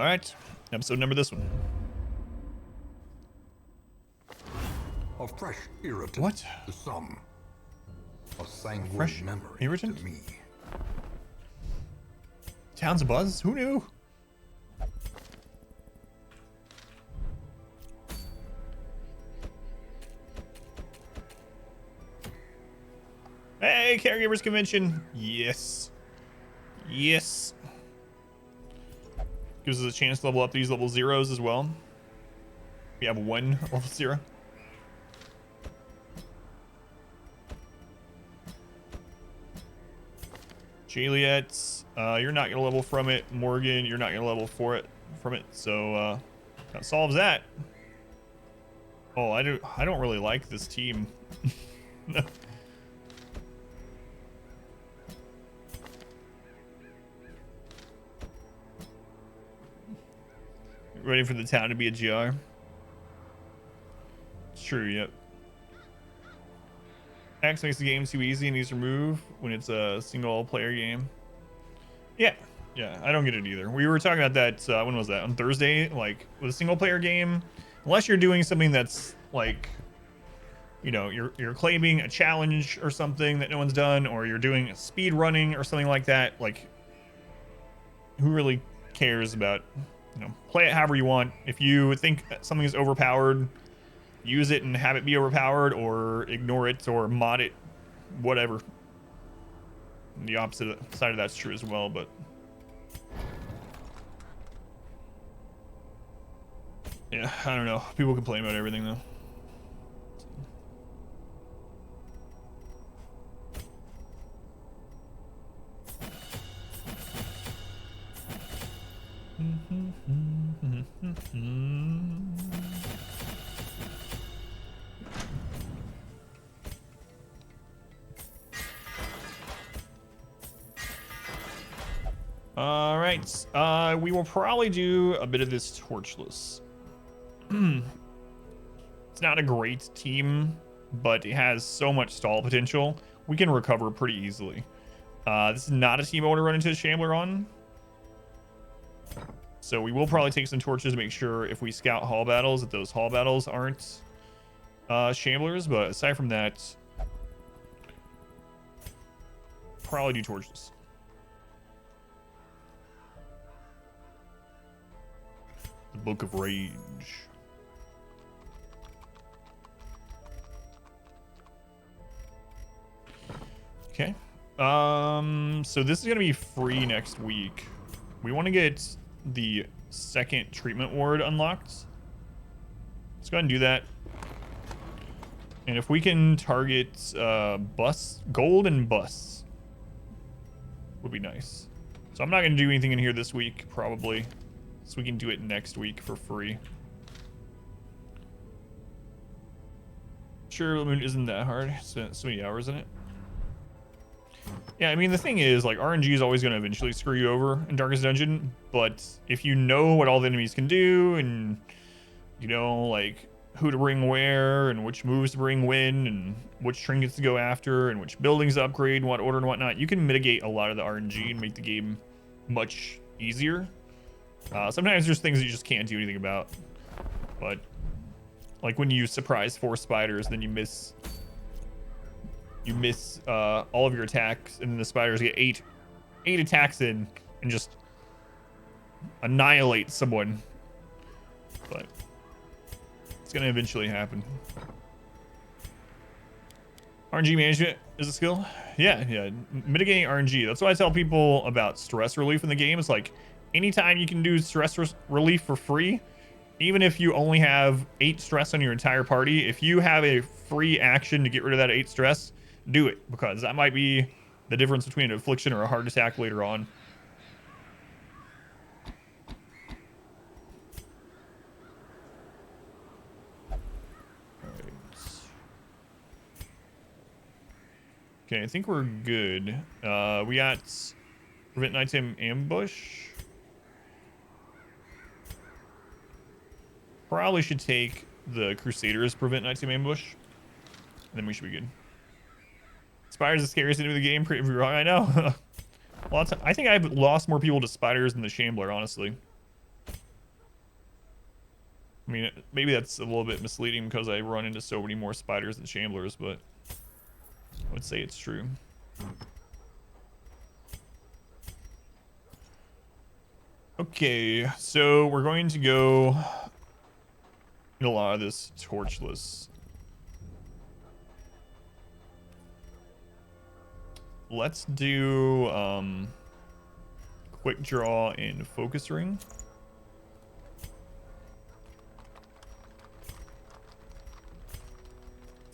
All right, episode number this one. A fresh irritant. What? To some. A sanguine Fresh memory irritant? to me. Town's abuzz? Who knew? Hey, Caregivers Convention. Yes. Yes. Gives us a chance to level up these level zeros as well. We have one level 0. Juliet, you're not gonna level from it. Morgan, you're not gonna level from it. So that solves that. Oh, I don't really like this team. No. Ready for the town to be a GR. It's true, yep. X makes the game too easy and needs to remove when it's a single player game. Yeah, I don't get it either. We were talking about that, when was that? On Thursday? Like, with a single player game, unless you're doing something that's like, you know, you're claiming a challenge or something that no one's done, or you're doing speed running or something like that, like, who really cares about, you know, play it however you want. If you think something is overpowered, use it and have it be overpowered, or ignore it or mod it, whatever. The opposite side of that's true as well, but yeah, I don't know. People complain about everything though. All right, we will probably do a bit of this torchless. It's not a great team, but it has so much stall potential. We can recover pretty easily. This is not a team I want to run into a Shambler on. So we will probably take some torches to make sure if we scout hall battles, that those hall battles aren't Shamblers. But aside from that, probably do torches. The Book of Rage. Okay. So this is gonna be free next week. We want to get the second treatment ward unlocked. Let's go ahead and do that. And if we can target gold and bus, would be nice. So I'm not gonna do anything in here this week, probably. So we can do it next week for free. Sure, Bloodmoon isn't that hard. Spent so many hours in it. Yeah, I mean, the thing is, like, RNG is always going to eventually screw you over in Darkest Dungeon, but if you know what all the enemies can do, and, you know, like, who to bring where, and which moves to bring when, and which trinkets to go after, and which buildings to upgrade, in what order and whatnot, you can mitigate a lot of the RNG and make the game much easier. Sometimes there's things that you just can't do anything about, but, like, when you surprise 4 spiders, then you miss all of your attacks, and then the spiders get eight attacks in and just annihilate someone. But it's gonna eventually happen. RNG management is a skill. Yeah, mitigating RNG. That's why I tell people about stress relief in the game. It's like, anytime you can do stress relief for free, even if you only have 8 stress on your entire party, if you have a free action to get rid of that 8 stress, do it, because that might be the difference between an affliction or a heart attack later on. Alright. Okay, I think we're good. We got prevent nighttime ambush. Probably should take the Crusaders prevent nighttime ambush, and then we should be good. Spiders is the scariest into the game. Pretty wrong, I know. Well, I think I've lost more people to spiders than the Shambler, honestly. I mean, maybe that's a little bit misleading because I run into so many more spiders than shamblers, but I would say it's true. Okay, so we're going to go get a lot of this torchless. Let's do quick draw and focus ring.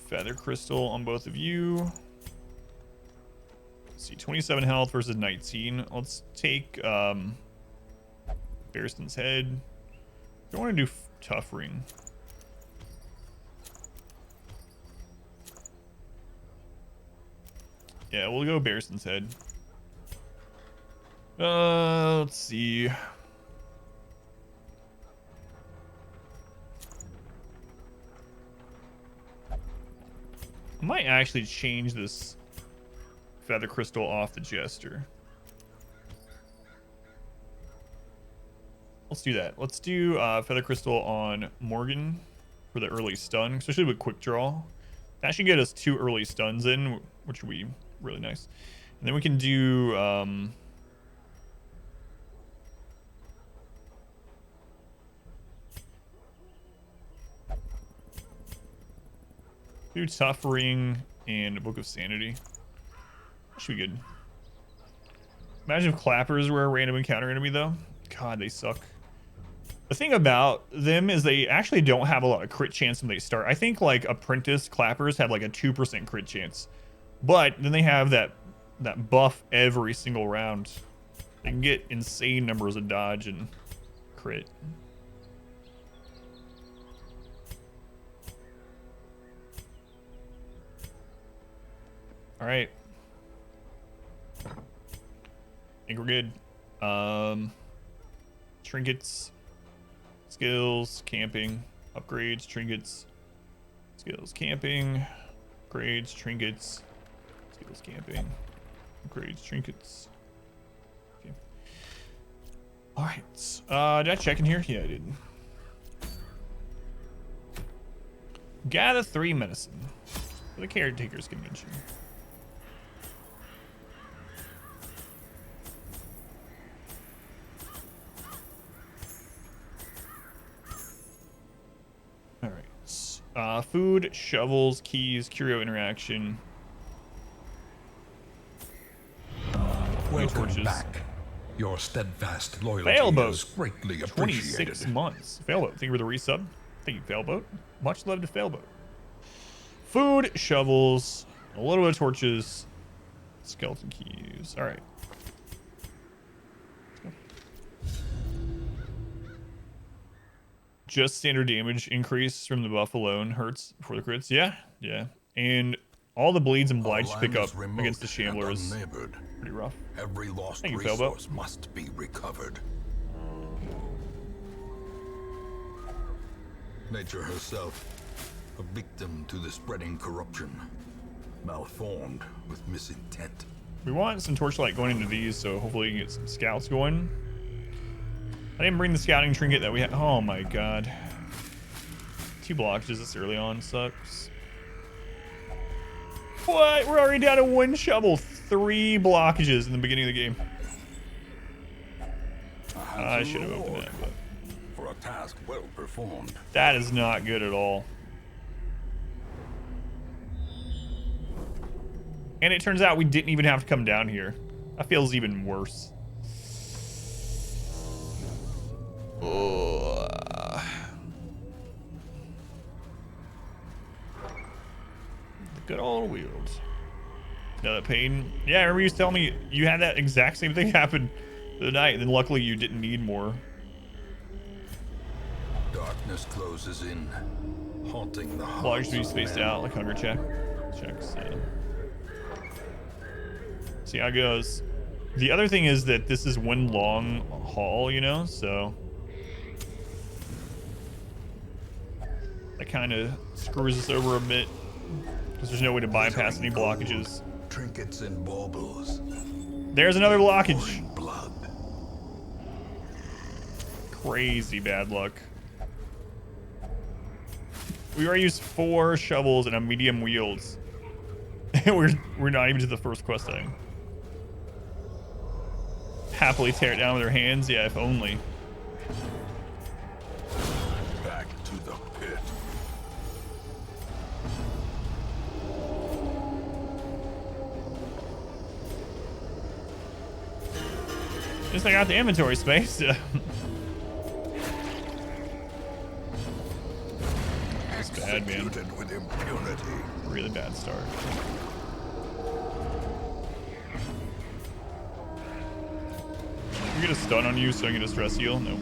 Feather crystal on both of you. Let's see, 27 health versus 19. Let's take Bearston's head. I want to do tough ring. Yeah, we'll go Bearston's head. Let's see. I might actually change this feather crystal off the jester. Let's do that. Let's do feather crystal on Morgan for the early stun, especially with quick draw. That should get us 2 early stuns in, which would be really nice. And then we can do tough ring and a book of sanity. That should be good. Imagine if clappers were a random encounter enemy though. God, they suck. The thing about them is they actually don't have a lot of crit chance when they start. I think like Apprentice clappers have like a 2% crit chance. But then they have that buff every single round. They can get insane numbers of dodge and crit. All right. I think we're good. Trinkets, skills, camping, upgrades, trinkets, skills, camping, upgrades, trinkets, skills, camping, upgrades, trinkets. Okay. All right. Did I check in here? Yeah, I did. Gather 3 medicine for the caretaker's convention. All right. Food, shovels, keys, curio interaction. Welcome back. Your steadfast loyalty Failboat. is greatly 26 appreciated. months. Failboat. Thank you for the resub. Thank you, Failboat. Much love to Failboat. Food, shovels, a little bit of torches, skeleton keys. All right. Just standard damage increase from the buff alone hurts before the crits. Yeah, yeah. And all the bleeds and blights you pick up against the Shambler is pretty rough. Every lost Thank you, resource must be recovered. Nature herself, a victim to the spreading corruption, malformed with misintent. We want some torchlight going into these, so hopefully we can get some scouts going. I didn't bring the scouting trinket that we had. Oh my god. 2 blockages this early on sucks. What? We're already down to 1 shovel. 3 blockages in the beginning of the game. I should have opened that, but for a task well performed. that is not good at all. And it turns out we didn't even have to come down here. That feels even worse. The good old Weald. Another pain. Yeah, I remember you was telling me you had that exact same thing happen the night, and then luckily you didn't need more. Darkness closes in, haunting the hearts. Blocks to be spaced out like hunger checks. Yeah. See how it goes. The other thing is that this is one long haul, you know, so that kind of screws us over a bit because there's no way to bypass any blockages. Trinkets and baubles. There's another blockage. Blood. Crazy bad luck. We already used 4 shovels and a medium wields. we're not even to the first quest thing. Happily tear it down with our hands. Yeah, if only. Back to the pit. Just I got the inventory space. It's bad, man. Executed with impunity. Really bad start. We get a stun on you so I can get a stress heal? No.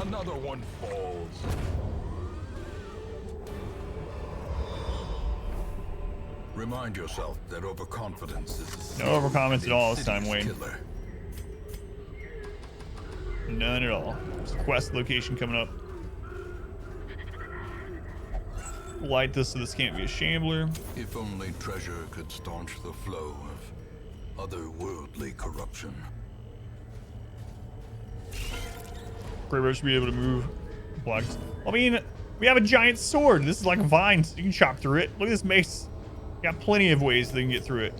Another one falls. Remind yourself that overconfidence is No overconfidence at all this time, insidious Wayne. killer. None at all. There's a quest location coming up. Light this so this can't be a shambler. If only treasure could staunch the flow of otherworldly corruption. Greybeard should be able to move blocks. I mean, we have a giant sword. This is like a vine. You can chop through it. Look at this mace. Got plenty of ways they can get through it.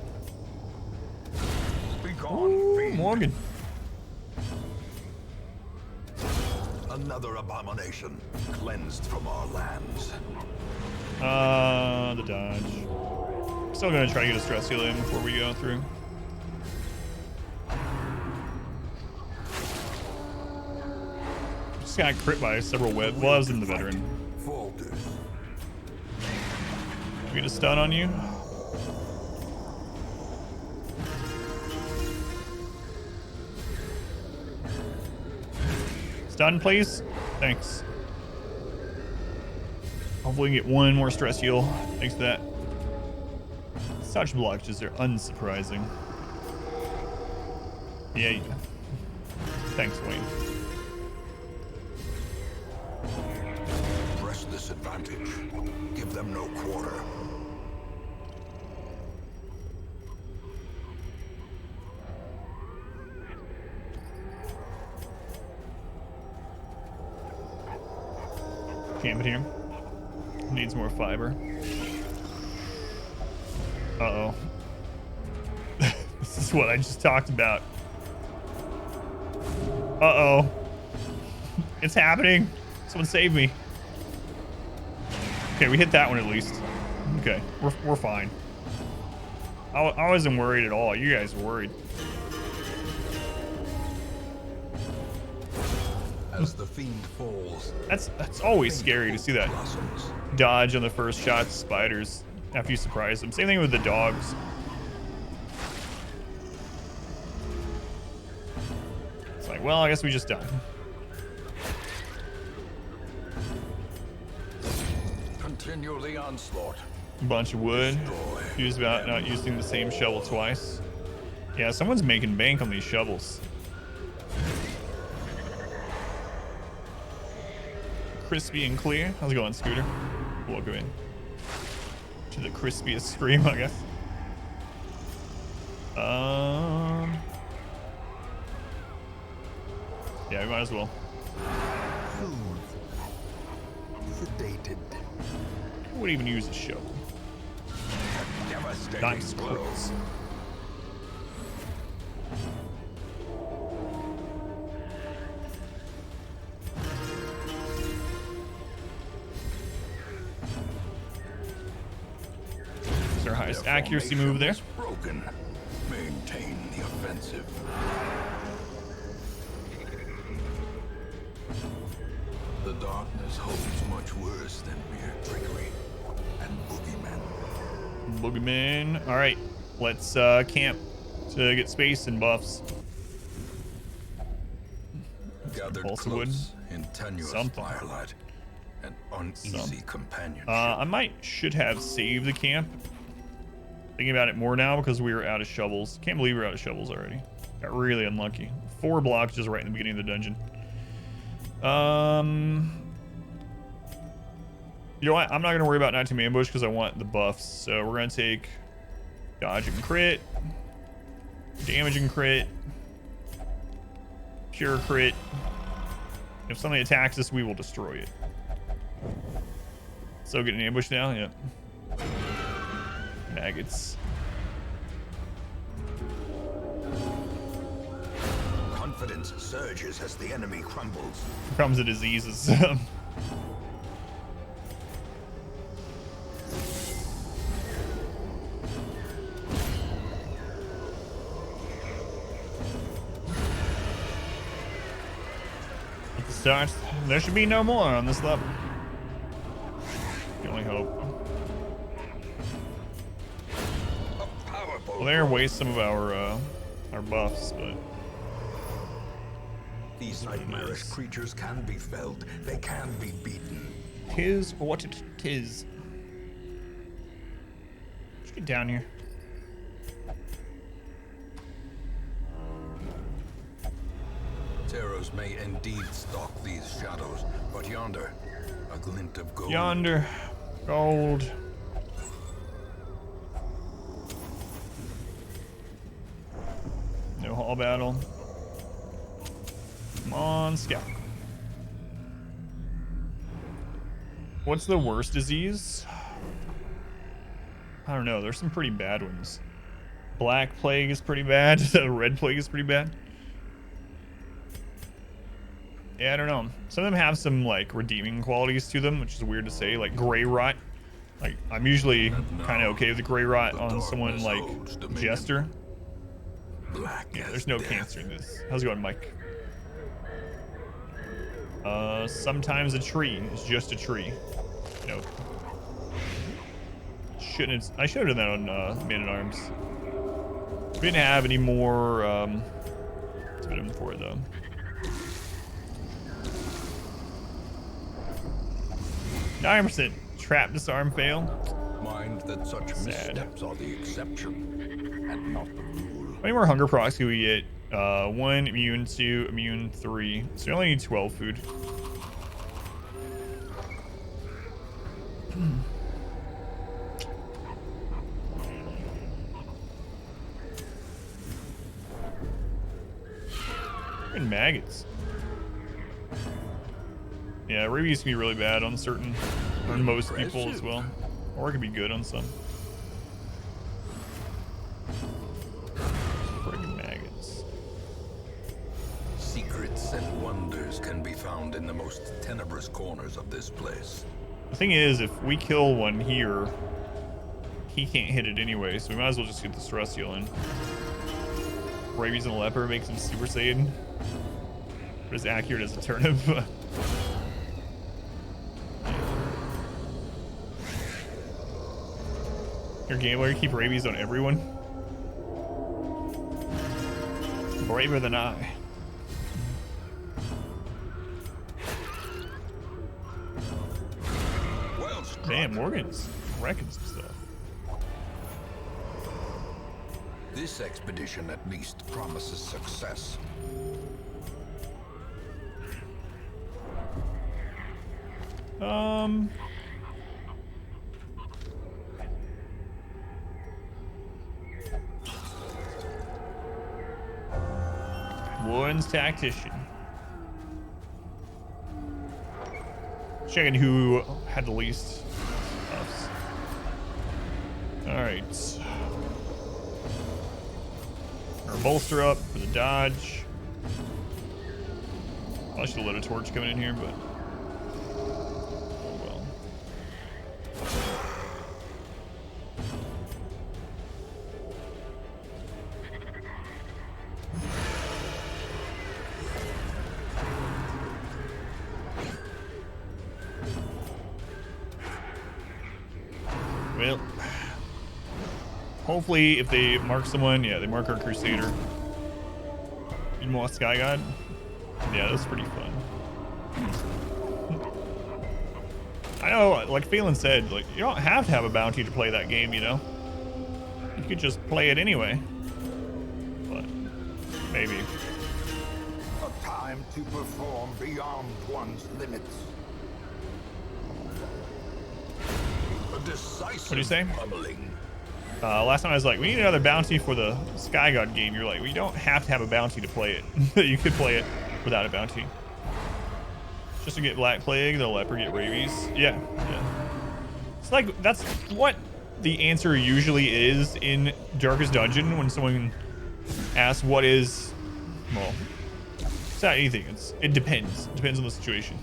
Be gone, fiend. Morgan. Another abomination cleansed from our lands. The dodge. Still gonna try to get a stress heal in before we go through. Just got crit by several web. Well, I was in the veteran. Falters. We get a stun on you. Stun, please. Thanks. Hopefully we can get one more stress heal. Thanks for that. Such blockages are unsurprising. Yeah. Thanks, Wayne. Press this advantage. Give them no quarter. Camp it here. Needs more fiber. Uh-oh. This is what I just talked about. Uh-oh. It's happening. Someone save me. Okay, we hit that one at least. Okay, we're fine. I wasn't worried at all. You guys were worried. As the fiend falls, That's always scary to see that blossoms. dodge on the first shot spiders after you surprise them. Same thing with the dogs. It's like, well, I guess we just died. Continue the onslaught. Bunch of wood. Destroy. Confused about not using the same shovel twice. Yeah, someone's making bank on these shovels. Crispy and clear. How's it going, Scooter? Welcome in to the crispiest stream, I guess. Yeah, we might as well. Sedated. Who would even use a shovel? Devastating Nice blow. crits. It's our highest Their accuracy move there. formation is broken. Maintain the offensive. The darkness holds much worse than mere trickery and boogeymen. Boogeyman. All right, let's camp to get space and buffs. Gathered balsa wood. close in tenuous Something. firelight, an uneasy companionship. I should have saved the camp. Thinking about it more now because we were out of shovels. Can't believe we're out of shovels already. Got really unlucky. 4 blocks just right in the beginning of the dungeon. You know what? I'm not gonna worry about 19 ambush because I want the buffs. So we're gonna take dodge and crit, damage and crit, pure crit. If something attacks us, we will destroy it. So getting ambushed now. Yep. Maggots. Confidence surges as the enemy crumbles. Becomes a disease. Starts. There should be no more on this level. The only hope. Well, they're waste some of our buffs, but these nightmarish creatures can be felled. They can be beaten. Tis what it is. Let's get down here. Terrors may indeed stalk these shadows, but yonder, a glint of gold. Yonder, gold. No hall battle. Come on, scout. What's the worst disease? I don't know. There's some pretty bad ones. Black plague is pretty bad. Red plague is pretty bad. Yeah, I don't know. Some of them have some like redeeming qualities to them, which is weird to say. Like gray rot. Like I'm usually kind of okay with the gray rot on someone like Jester. Yeah, there's no cancer in this. How's it going, Mike? Sometimes a tree is just a tree. Nope. Shouldn't. I should have done that on Man at Arms. We didn't have any more venom for it though. %. Trap, disarm, fail. Mind that such missteps are the exception and not the rule. How many more hunger procs do we get? 1 immune, 2 immune, 3. So we only need 12 food. And maggots. Yeah, rabies can be really bad on certain, or most people as well. Or it can be good on some. Friggin' maggots. Secrets and wonders can be found in the most tenebrous corners of this place. The thing is, if we kill one here, he can't hit it anyway, so we might as well just get the Celestial in. Rabies and Leper makes him Super Saiyan. But as accurate as a turnip. Your gambler, keep rabies on everyone. Braver than I. Well struck. Damn, Morgan's wrecking some stuff. This expedition at least promises success. Warren's tactician. Checking who had the least buffs. Alright. Our bolster up for the dodge. I should have let a torch coming in here, but oh well. Well, hopefully if they mark someone, yeah, they mark our Crusader. Need more Sky God? Yeah, that's pretty fun. I know, like Phelan said, like you don't have to have a bounty to play that game, you know? You could just play it anyway. But maybe. A time to perform beyond one's limits. A decisive What do you say? pummeling. Last time I was like, we need another bounty for the Sky God game. You're like, we don't have to have a bounty to play it. You could play it without a bounty. Just to get Black Plague, the Leper get rabies. Yeah, yeah. It's like, that's what the answer usually is in Darkest Dungeon when someone asks what is, well, it's not anything. It depends. It depends on the situation.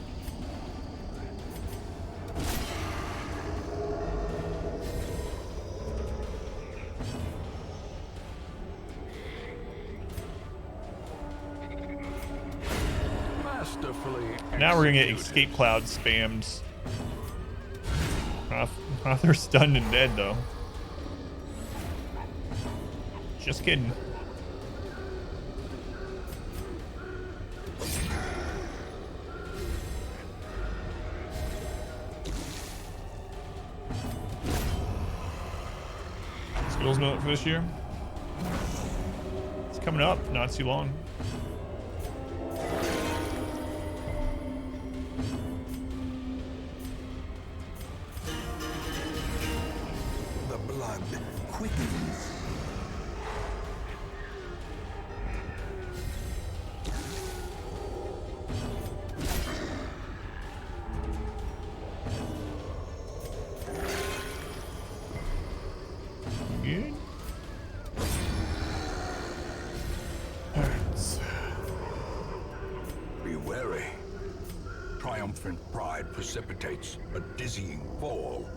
Now we're gonna get escape cloud spammed. They're stunned and dead though. Just kidding. Skittles milk for this year. It's coming up, not too long. Quickens. Good. Be wary. Triumphant pride precipitates a dizzying fall.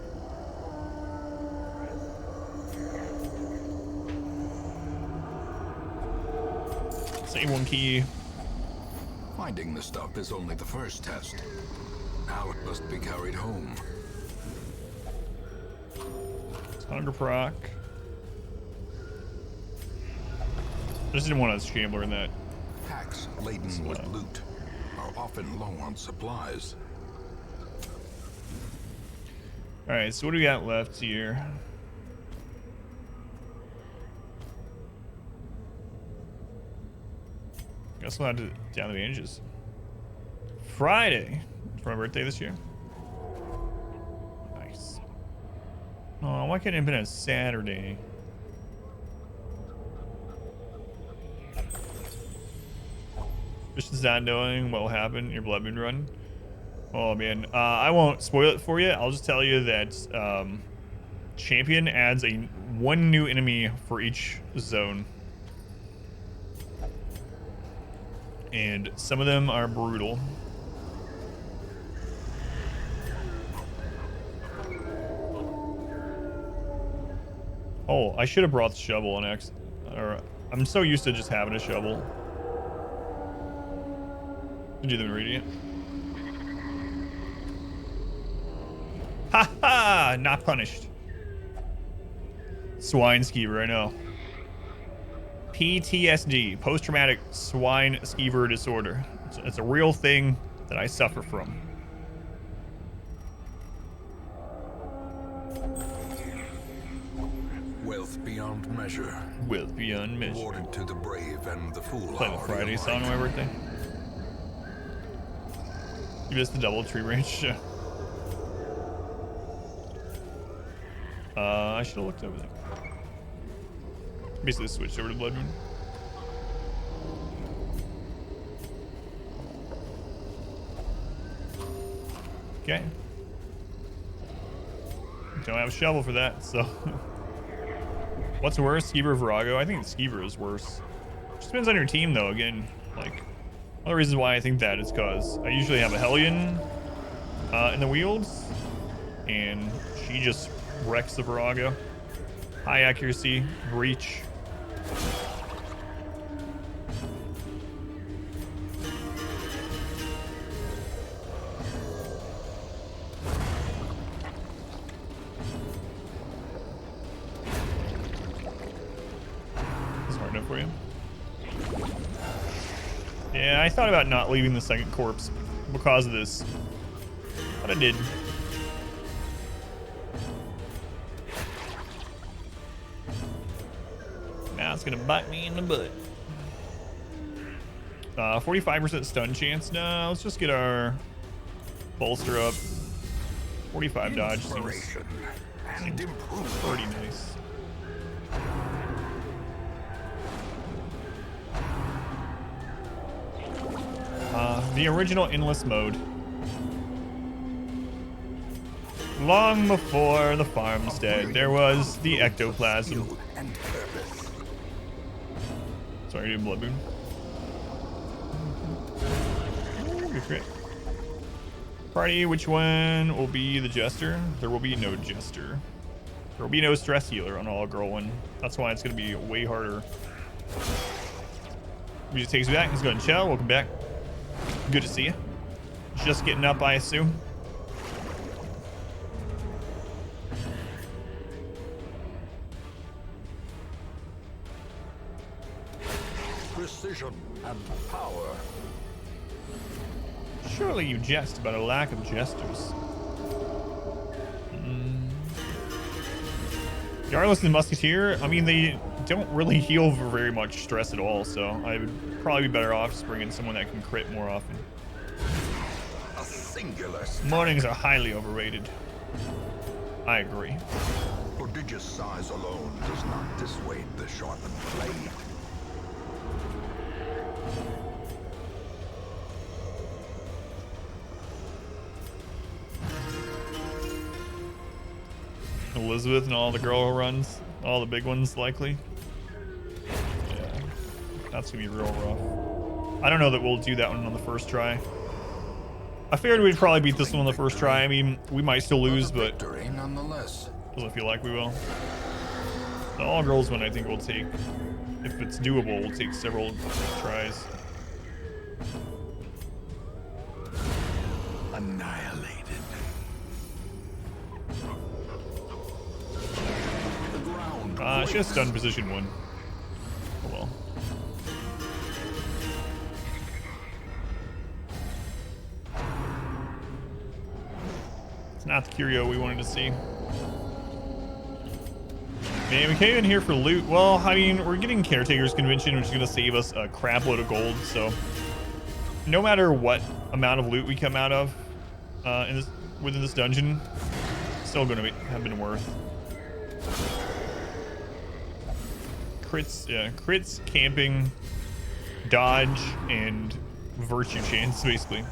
Save one key. Finding the stuff is only the first test. Now it must be carried home. It's hunger proc. I just didn't want a Shambler in that. Packs laden with loot are often low on supplies. Alright, so what do we got left here? Guess we'll have to down the advantages. Friday. It's my birthday this year. Nice. Oh, why can't it have been a Saturday? Just not knowing what will happen in your Bloodmoon run. Oh man, I won't spoil it for you. I'll just tell you that Champion adds one new enemy for each zone. And some of them are brutal. Oh, I should have brought the shovel on X. Or I'm so used to just having a shovel. To do the Meridian. Ha ha! Not punished. Swine skeever, I know. PTSD, post-traumatic swine skeever disorder. It's a real thing that I suffer from. Wealth beyond measure. Wealth beyond measure. Awarded to the brave and the fool. Play the Friday song on my birthday. You missed the double tree branch. I should have looked over there. Basically switched over to Bloodmoon. Okay. Don't have a shovel for that, so. What's worse, Skeever or Virago? I think Skeever is worse. Just depends on your team, though. Again, like, one of the reasons why I think that is because I usually have a Hellion in the Wealds, and she just wrecks the Virago. High accuracy, reach. It's hard enough for you. Yeah, I thought about not leaving the second corpse because of this, but I did. Now it's gonna bite me in the butt. 45% stun chance. No, let's just get our bolster up. 45 dodge seems pretty nice. The original endless mode. Long before the farmstead, there was the ectoplasm. Sorry, dude, Bloodmoon. Ooh, good crit. Party, which one will be the jester? There will be no jester. There will be no stress healer on all girl one. That's why it's gonna be way harder. We just takes me back. Let's go ahead and chill. Welcome back. Good to see you. Just getting up, I assume. Precision and power. Surely you jest about a lack of jesters. Regardless, the Musketeer, I mean, they don't really heal for very much stress at all, so I would probably be better off just bringing someone that can crit more often. A singular Mornings are highly overrated. I agree. prodigious size alone does not dissuade the sharpened blade. Elizabeth and all the girl runs, all the big ones likely. Yeah, that's gonna be real rough. I don't know that we'll do that one on the first try. I figured we'd probably beat this one on the first try. I mean, we might still lose, but Nonetheless. doesn't feel like we will. The all girls one I think will take, if it's doable, will take several tries. Annihilated. The ground. She has stun position 1. Oh well. It's not the curio we wanted to see. Man, we came in here for loot. Well, I mean, we're getting Caretaker's Convention, which is going to save us a crap load of gold, so no matter what amount of loot we come out of within this dungeon, still going to have been worth. Crits, yeah, crits, camping, dodge, and virtue chains, basically.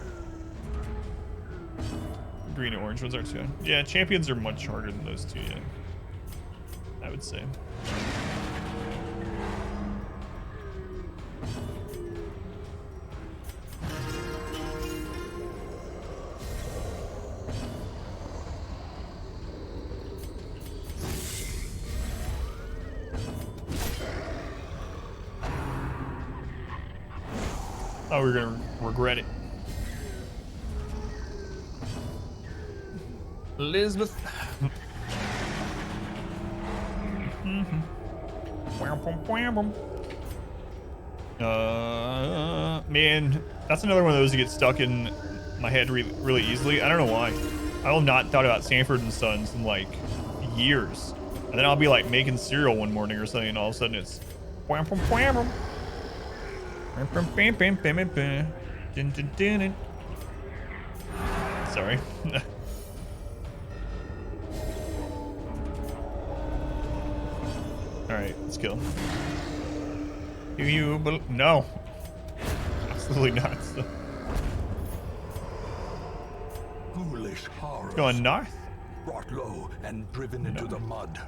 Green and orange ones are too. Yeah, champions are much harder than those two, yeah. I would say. Oh, we're gonna regret it. Elizabeth. Man, that's another one of those that gets stuck in my head really easily. I don't know why. I have not thought about Sanford and Sons in like years. And then I'll be like making cereal one morning or something, and all of a sudden it's sorry. Alright, let's kill. Do you no. Absolutely not. Foolish horrors. Going north? Brought low and driven into the mud.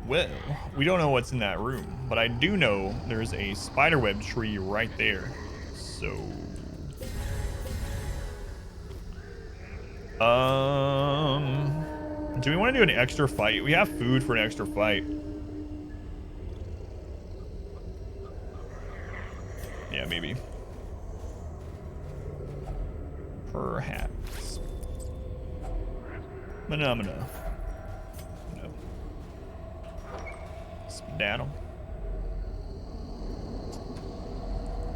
Well, we don't know what's in that room, but I do know there's a spiderweb tree right there. So do we want to do an extra fight? We have food for an extra fight. Yeah, maybe. Perhaps. Phenomena. No. Skedaddle.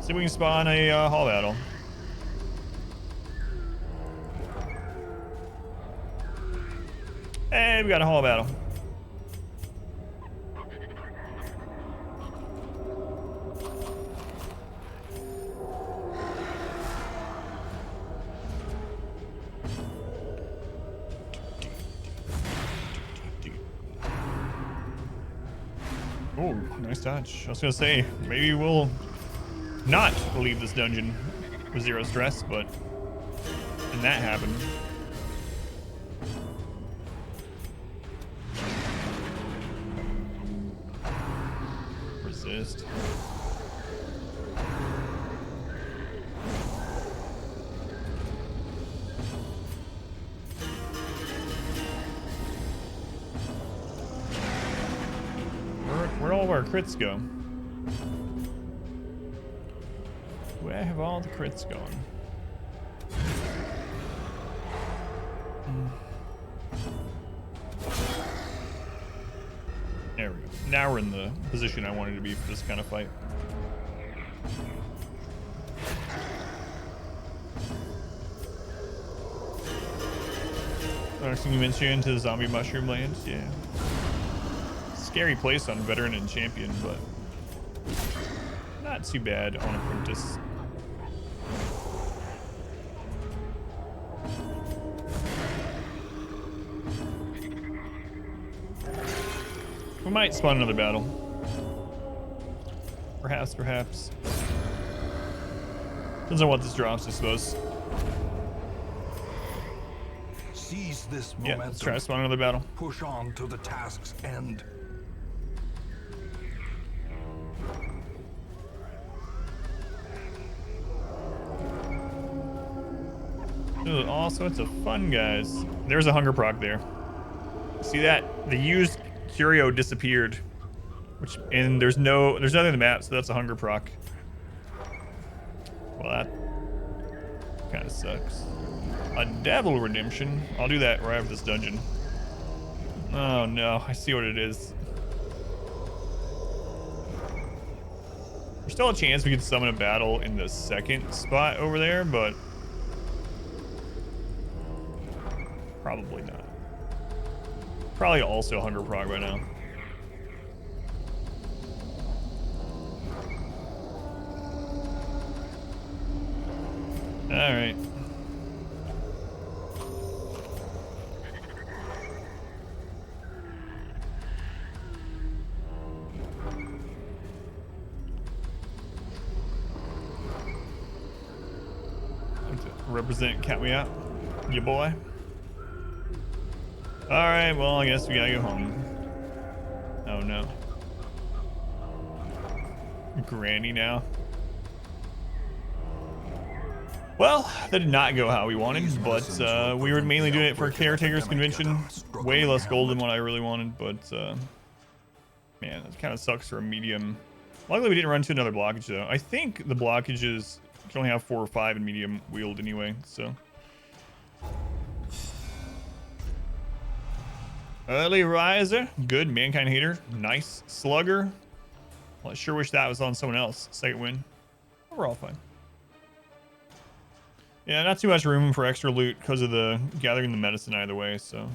See if we can spawn a hall battle. Hey, we got a hall battle. Oh, nice dodge. I was gonna say, maybe we'll not leave this dungeon with 0 stress, but then that happened. missed. Where'd all of our crits go? Where have all the crits gone? There we go. Now we're in the position I wanted to be for this kind of fight. Next thing you mentioned into zombie mushroom lands, yeah. Scary place on veteran and champion, but not too bad on Apprentice. We might spawn another battle. Perhaps. Depends on what this drops, I suppose. Seize this Yeah, momentum. let's try to spawn another battle. Push on to the task's end. Ooh, all sorts of fun, guys. There's a hunger proc there. See that? The used curio disappeared. And there's nothing on the map, so that's a hunger proc. Well, that kind of sucks. A devil redemption. I'll do that right after this dungeon. Oh no, I see what it is. There's still a chance we could summon a battle in the second spot over there, but probably not. Probably also hunger prog right now. All right. Represent, count me out, ya boy. All right, well, I guess we gotta go home. Oh no. Granny now. Well, that did not go how we wanted, but we were mainly doing it for Caretaker's Convention. Way less gold than what I really wanted, but man, it kind of sucks for a medium. Luckily, we didn't run into another blockage, though. I think the blockages can only have 4 or 5 in medium Weald anyway, so. Early riser, good. Mankind hater, nice. Slugger, well, I sure wish that was on someone else. Second win. We're all fine. Yeah, not too much room for extra loot because of the gathering the medicine either way, so.